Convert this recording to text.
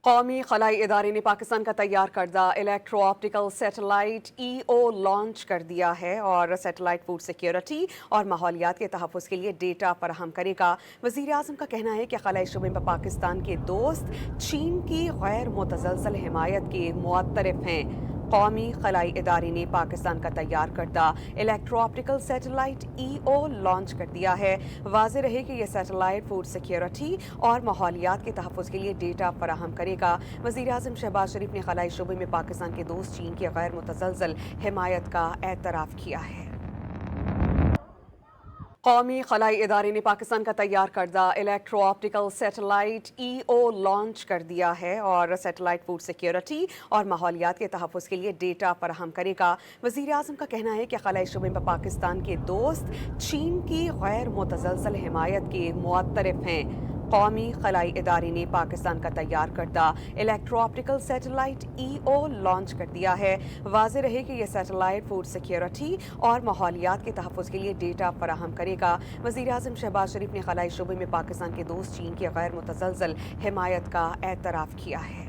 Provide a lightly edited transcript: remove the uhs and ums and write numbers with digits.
قومی خلائی ادارے نے پاکستان کا تیار کردہ electro optical satellite EO launch کر دیا ہے اور سیٹلائٹ فوڈ سیکیورٹی اور ماحولیات کے تحفظ کے لیے ڈیٹا فراہم کرے گا۔ وزیر اعظم کا کہنا ہے کہ خلائی شعبے میں پاکستان کے دوست چین کی غیر متزلزل حمایت کے معترف ہیں۔ قومی خلائی ادارے نے پاکستان کا تیار کردہ electro optical satellite EO launch کر دیا ہے۔ واضح رہے کہ یہ سیٹلائٹ فوڈ سیکیورٹی اور ماحولیات کے تحفظ کے لیے ڈیٹا فراہم کرے گا۔ وزیر اعظم شہباز شریف نے خلائی شعبے میں پاکستان کے دوست چین کی غیر متزلزل حمایت کا اعتراف کیا ہے۔ قومی خلائی ادارے نے پاکستان کا تیار کردہ electro optical satellite EO launch کر دیا ہے اور سیٹلائٹ فوڈ سیکیورٹی اور ماحولیات کے تحفظ کے لیے ڈیٹا فراہم کرے گا۔ وزیر اعظم کا کہنا ہے کہ خلائی شعبے میں پاکستان کے دوست چین کی غیر متزلزل حمایت کے معترف ہیں۔ قومی خلائی ادارے نے پاکستان کا تیار کردہ electro optical satellite EO launch کر دیا ہے۔ واضح رہے کہ یہ سیٹلائٹ فوڈ سیکیورٹی اور ماحولیات کے تحفظ کے لیے ڈیٹا فراہم کرے گا۔ وزیر اعظم شہباز شریف نے خلائی شعبے میں پاکستان کے دوست چین کی غیر متزلزل حمایت کا اعتراف کیا ہے۔